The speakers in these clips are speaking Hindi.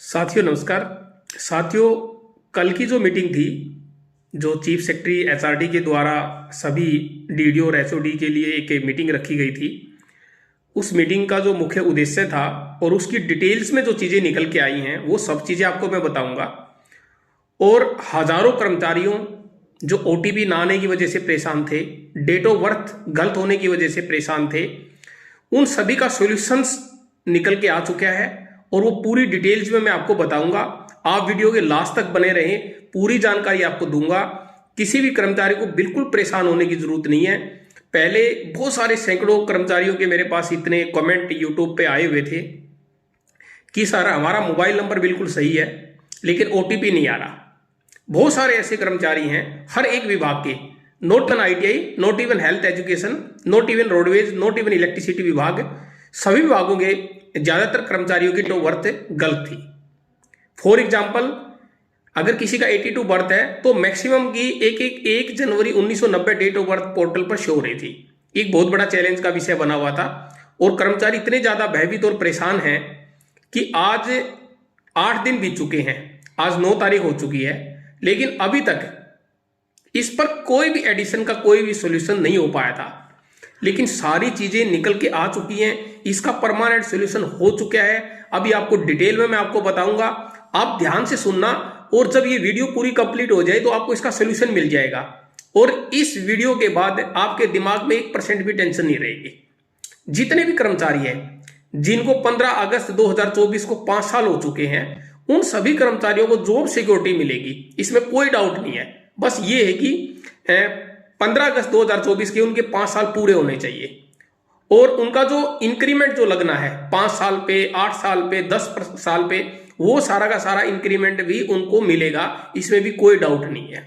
साथियों नमस्कार। साथियों, कल की जो मीटिंग थी, जो चीफ सेक्रेटरी एचआरडी के द्वारा सभी डीडीओ और एचओडी के लिए एक मीटिंग रखी गई थी, उस मीटिंग का जो मुख्य उद्देश्य था और उसकी डिटेल्स में जो चीज़ें निकल के आई हैं वो सब चीज़ें आपको मैं बताऊंगा। और हजारों कर्मचारियों जो ओटीपी ना आने की वजह से परेशान थे, डेट ऑफ बर्थ गलत होने की वजह से परेशान थे, उन सभी का सॉल्यूशंस निकल के आ चुका है और वो पूरी डिटेल्स में मैं आपको बताऊंगा। आप वीडियो के लास्ट तक बने रहें, पूरी जानकारी आपको दूंगा। किसी भी कर्मचारी को बिल्कुल परेशान होने की जरूरत नहीं है। पहले बहुत सारे सैकड़ों कर्मचारियों के मेरे पास इतने कमेंट यूट्यूब पे आए हुए थे कि सर हमारा मोबाइल नंबर बिल्कुल सही है लेकिन ओटीपी नहीं आ रहा। बहुत सारे ऐसे कर्मचारी हैं हर एक विभाग के, not even ITI, not even health education, not even roadways, not even electricity विभाग, सभी विभागों के ज्यादातर कर्मचारियों की डेट ऑफ बर्थ गलत थी। फॉर एग्जाम्पल, अगर किसी का 82 बर्थ है तो मैक्सिमम की 1 जनवरी 1990 डेट ऑफ बर्थ पोर्टल पर शो हो रही थी। एक बहुत बड़ा चैलेंज का विषय बना हुआ था और कर्मचारी इतने ज्यादा भयभीत और परेशान हैं कि आज 8 दिन बीत चुके हैं, आज 9 तारीख हो चुकी है, लेकिन अभी तक इस पर कोई भी एडिशन का कोई भी सॉल्यूशन नहीं हो पाया था। लेकिन सारी चीजें निकल के आ चुकी हैं, इसका परमानेंट सॉल्यूशन हो चुका है। अभी आपको डिटेल में मैं आपको बताऊंगा, आप ध्यान से सुनना और जब ये वीडियो पूरी कंप्लीट हो जाए तो आपको इसका सॉल्यूशन मिल जाएगा। और इस वीडियो के बाद आपके दिमाग में 1% भी टेंशन नहीं रहेगी। जितने भी कर्मचारी हैं जिनको 15 अगस्त 2024 को 5 साल हो चुके हैं, उन सभी कर्मचारियों को जॉब सिक्योरिटी मिलेगी, इसमें कोई डाउट नहीं है। बस ये है कि 15 अगस्त 2024 के उनके 5 साल पूरे होने चाहिए और उनका जो इंक्रीमेंट जो लगना है 5 साल पे, 8 साल पे, 10 साल पे, वो सारा का सारा इंक्रीमेंट भी उनको मिलेगा, इसमें भी कोई डाउट नहीं है।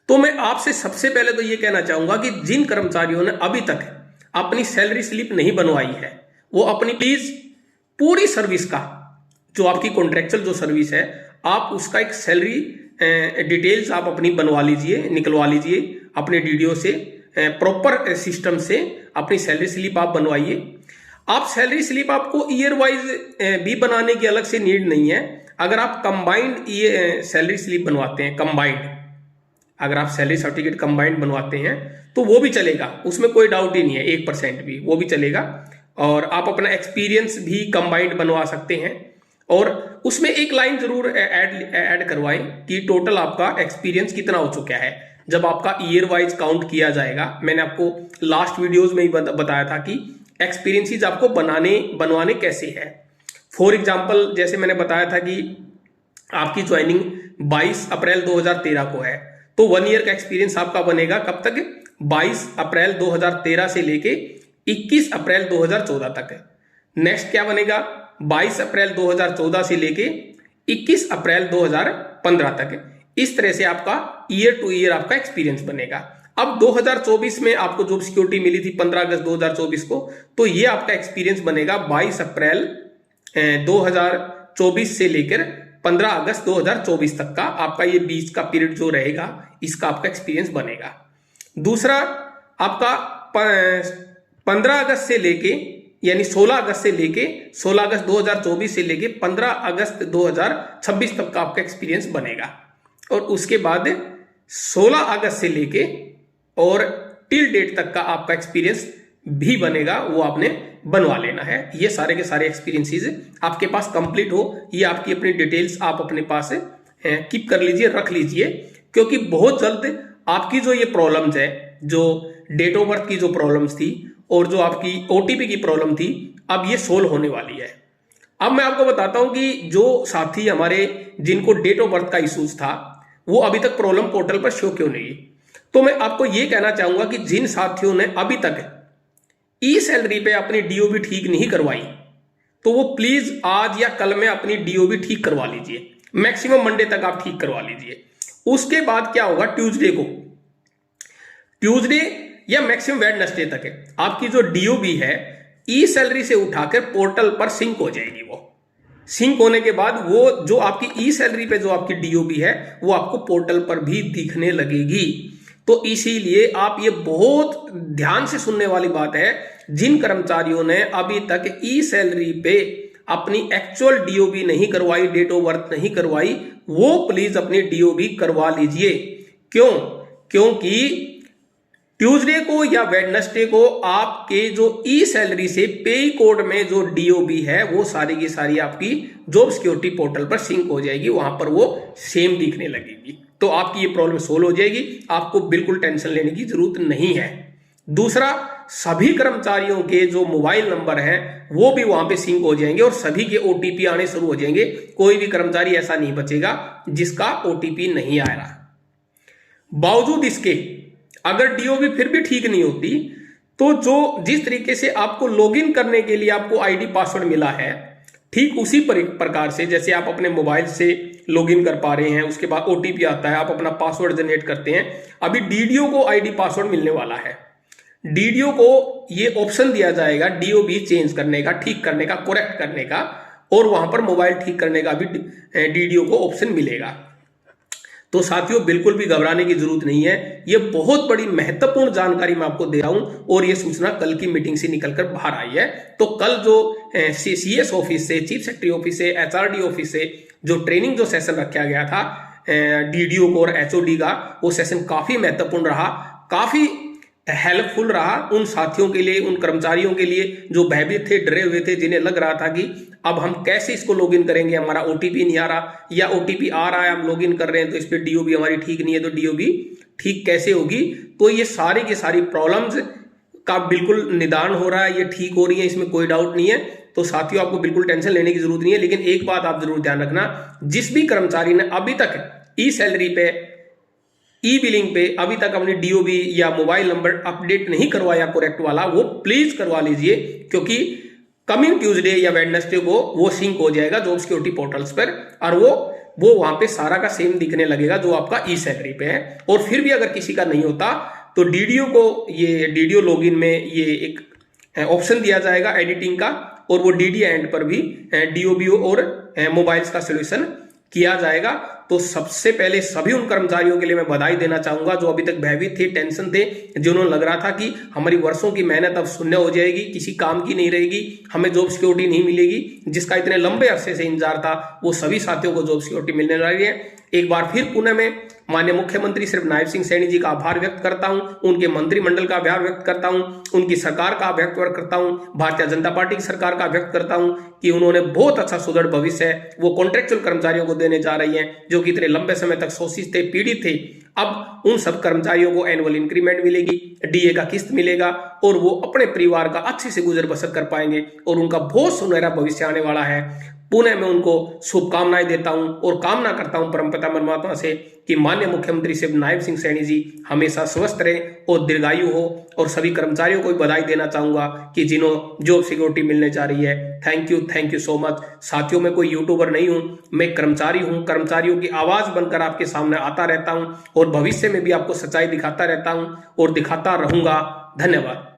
तो मैं आपसे सबसे पहले तो ये कहना चाहूंगा कि जिन कर्मचारियों ने अभी तक अपनी सैलरी स्लिप नहीं बनवाई है, वो अपनी प्लीज पूरी सर्विस का, जो आपकी कॉन्ट्रेक्चुअल जो सर्विस है, आप उसका एक सैलरी डिटेल्स आप अपनी बनवा लीजिए, निकलवा लीजिए अपने डीडीओ से, प्रॉपर सिस्टम से अपनी सैलरी स्लिप आप बनवाइए। आप सैलरी स्लिप आपको ईयर वाइज भी बनाने की अलग से नीड नहीं है। अगर आप कंबाइंड ये सैलरी स्लिप बनवाते हैं, कंबाइंड, अगर आप सैलरी सर्टिफिकेट कंबाइंड बनवाते हैं तो वो भी चलेगा, उसमें कोई डाउट ही नहीं है, 1% भी, वो भी चलेगा। और आप अपना एक्सपीरियंस भी कंबाइंड बनवा सकते हैं और उसमें एक लाइन जरूर ऐड करवाएं कि टोटल आपका एक्सपीरियंस कितना हो चुका है। जब आपका ईयर वाइज काउंट किया जाएगा, मैंने आपको लास्ट वीडियोस में ही बताया था कि एक्सपीरियंसेस आपको बनवाने कैसे है। फॉर एग्जांपल, जैसे मैंने बताया था कि आपकी ज्वाइनिंग 22 अप्रैल 2013 को है, तो 1 ईयर का एक्सपीरियंस आपका बनेगा कब तक? 22 अप्रैल 2013 से लेके 21 अप्रैल 2014 तक। नेक्स्ट क्या बनेगा? 22 अप्रैल 2014 से लेके 21 अप्रैल 2015 तक। इस तरह से आपका ईयर टू ईयर आपका एक्सपीरियंस बनेगा। अब 2024 में आपको जॉब सिक्योरिटी मिली थी 15 अगस्त 2024 को, तो ये आपका एक्सपीरियंस बनेगा 22 अप्रैल 2024 से लेकर 15 अगस्त 2024 तक का। आपका ये बीच का पीरियड जो रहेगा, इसका आपका एक्सपीरियंस बनेगा। दूसरा, आपका 15 अगस्त से लेके, यानी 16 अगस्त से लेके 16 अगस्त 2024 से लेके 15 अगस्त 2026 तक का आपका एक्सपीरियंस बनेगा। और उसके बाद 16 अगस्त से लेके और टिल डेट तक का आपका एक्सपीरियंस भी बनेगा, वो आपने बनवा लेना है। ये सारे के सारे एक्सपीरियंसेस आपके पास कंप्लीट हो, ये आपकी अपनी डिटेल्स आप अपने पास कीप कर लीजिए, रख लीजिए, क्योंकि बहुत जल्द आपकी जो ये प्रॉब्लम्स है, जो डेट ऑफ बर्थ की जो प्रॉब्लम्स थी और जो आपकी ओटीपी की प्रॉब्लम थी, अब ये सोल्व होने वाली है। अब मैं आपको बताता हूं कि जो साथी हमारे जिनको डेट ऑफ बर्थ का इश्यूज था, वो अभी तक प्रॉब्लम पोर्टल पर शो क्यों नहीं? तो मैं आपको ये कहना चाहूंगा कि जिन साथियों ने अभी तक ई सैलरी पे अपनी डीओबी ठीक नहीं करवाई, तो वो प्लीज आज या कल में अपनी डीओबी ठीक करवा लीजिए। मैक्सिमम मंडे तक आप ठीक करवा लीजिए। उसके बाद क्या होगा, ट्यूसडे या मैक्सिमम वेडनेसडे तक है, आपकी जो डीओबी है ई सैलरी से उठाकर पोर्टल पर सिंक हो जाएगी। वो सिंक होने के बाद वो जो आपकी ई सैलरी पे जो आपकी डीओबी है, वो आपको पोर्टल पर भी दिखने लगेगी। तो इसीलिए आप ये बहुत ध्यान से सुनने वाली बात है, जिन कर्मचारियों ने अभी तक ई सैलरी पे अपनी एक्चुअल डीओबी नहीं करवाई, डेट ऑफ बर्थ नहीं करवाई, वो प्लीज अपनी डीओबी करवा लीजिए। क्यों? क्योंकि ट्यूसडे को या वेडनेसडे को आपके जो ई सैलरी से पे कोड में जो डीओबी है वो सारी की सारी आपकी जॉब सिक्योरिटी पोर्टल पर सिंक हो जाएगी, वहां पर वो सेम दिखने लगेगी। तो आपकी ये प्रॉब्लम सोल्व हो जाएगी, आपको बिल्कुल टेंशन लेने की जरूरत नहीं है। दूसरा, सभी कर्मचारियों के जो मोबाइल नंबर है वो भी वहां पे सिंक हो जाएंगे और सभी के ओटीपी आने शुरू हो जाएंगे। कोई भी कर्मचारी ऐसा नहीं बचेगा जिसका ओटीपी नहीं आ रहा। बावजूद इसके अगर डीओबी फिर भी ठीक नहीं होती तो जो जिस तरीके से आपको लॉगिन करने के लिए आपको आईडी पासवर्ड मिला है, ठीक उसी प्रकार से जैसे आप अपने मोबाइल से लॉगिन कर पा रहे हैं, उसके बाद ओटीपी आता है, आप अपना पासवर्ड जनरेट करते हैं, अभी डीडीओ को आईडी पासवर्ड मिलने वाला है। डीडीओ को ये ऑप्शन दिया जाएगा डीओबी चेंज करने का, ठीक करने का, करेक्ट करने का, और वहां पर मोबाइल ठीक करने का भी डीडीओ को ऑप्शन मिलेगा। तो साथियों बिल्कुल भी घबराने की जरूरत नहीं है, ये बहुत बड़ी महत्वपूर्ण जानकारी मैं आपको दे रहा हूं और ये सूचना कल की मीटिंग से निकलकर बाहर आई है। तो कल जो सीएस ऑफिस से, चीफ सेक्रेटरी ऑफिस से, एचआरडी ऑफिस से जो ट्रेनिंग जो सेशन रखा गया था डीडीओ को और एचओडी का, वो सेशन काफी महत्वपूर्ण रहा, काफी हेल्पफुल रहा उन साथियों के लिए, उन कर्मचारियों के लिए जो भयभीत थे, डरे हुए थे, जिन्हें लग रहा था कि अब हम कैसे इसको लॉगिन करेंगे, हमारा ओटीपी नहीं आ रहा या ओटीपी आ रहा है हम लॉगिन कर रहे हैं तो इस पर डीओबी हमारी ठीक नहीं है, तो डीओबी ठीक कैसे होगी। तो ये सारी की सारी प्रॉब्लम्स का बिल्कुल निदान हो रहा है, ये ठीक हो रही है, इसमें कोई डाउट नहीं है। तो साथियों आपको बिल्कुल टेंशन लेने की जरूरत नहीं है। लेकिन एक बात आप जरूर ध्यान रखना, जिस भी कर्मचारी ने अभी तक ई सैलरी पे, ई बिलिंग पे अभी तक अपनी डीओबी या मोबाइल नंबर अपडेट नहीं करवाया करेक्ट वाला, वो प्लीज करवा लीजिए, क्योंकि कमिंग ट्यूसडे या वेडनेसडे को वो सिंक हो जाएगा जॉब सिक्योरिटी पोर्टल्स पर और वो वहां पे सारा का सेम दिखने लगेगा जो आपका ई सैलरी पे है। और फिर भी अगर किसी का नहीं होता तो डीडीओ को, ये डीडीओ लॉगिन में ये एक ऑप्शन दिया जाएगा एडिटिंग का, और वो डीडी एंड पर भी डीओबीओ और मोबाइल्स का सोल्यूशन किया जाएगा। तो सबसे पहले सभी उन कर्मचारियों के लिए मैं बधाई देना चाहूंगा जो अभी तक भयभीत थे, टेंशन थे, जिन्होंने लग रहा था कि हमारी वर्षों की मेहनत अब शून्य हो जाएगी, किसी काम की नहीं रहेगी, हमें जॉब सिक्योरिटी नहीं मिलेगी, जिसका इतने लंबे अरसे से इंतजार था, वो सभी साथियों को जॉब सिक्योरिटी मिलने लगी है। एक बार फिर पुणे में माननीय मुख्यमंत्री श्री नायब सिंह सैनी जी का आभार व्यक्त करता हूं, उनके मंत्रिमंडल का आभार व्यक्त करता हूं, उनकी सरकार का व्यक्त करता हूं, भारतीय जनता पार्टी की सरकार का व्यक्त करता हूं कि उन्होंने बहुत अच्छा सुदृढ़ भविष्य है वो कॉन्ट्रेक्चुअल कर्मचारियों को देने जा रही है जो कि इतने लंबे समय तक शोषित थे, पीड़ित थे। अब उन सब कर्मचारियों को एनुअल इंक्रीमेंट मिलेगी, डीए का किस्त मिलेगा और वो अपने परिवार का अच्छे से गुजर बसर कर पाएंगे और उनका बहुत सुनहरा भविष्य आने वाला है। पुणे में उनको शुभकामनाएं देता हूं और कामना करता हूं परमपिता परमात्मा से कि माननीय मुख्यमंत्री श्री नायब सिंह सैनी जी हमेशा स्वस्थ रहे और दीर्घायु हो। और सभी कर्मचारियों को भी बधाई देना चाहूंगा कि जिन्हों जॉब सिक्योरिटी मिलने जा रही है। Thank you so much. साथियों, मैं कोई यूट्यूबर नहीं हूं, मैं कर्मचारी हूं, कर्मचारियों की आवाज बनकर आपके सामने आता रहता हूं और भविष्य में भी आपको सच्चाई दिखाता रहता हूं और दिखाता रहूंगा। धन्यवाद।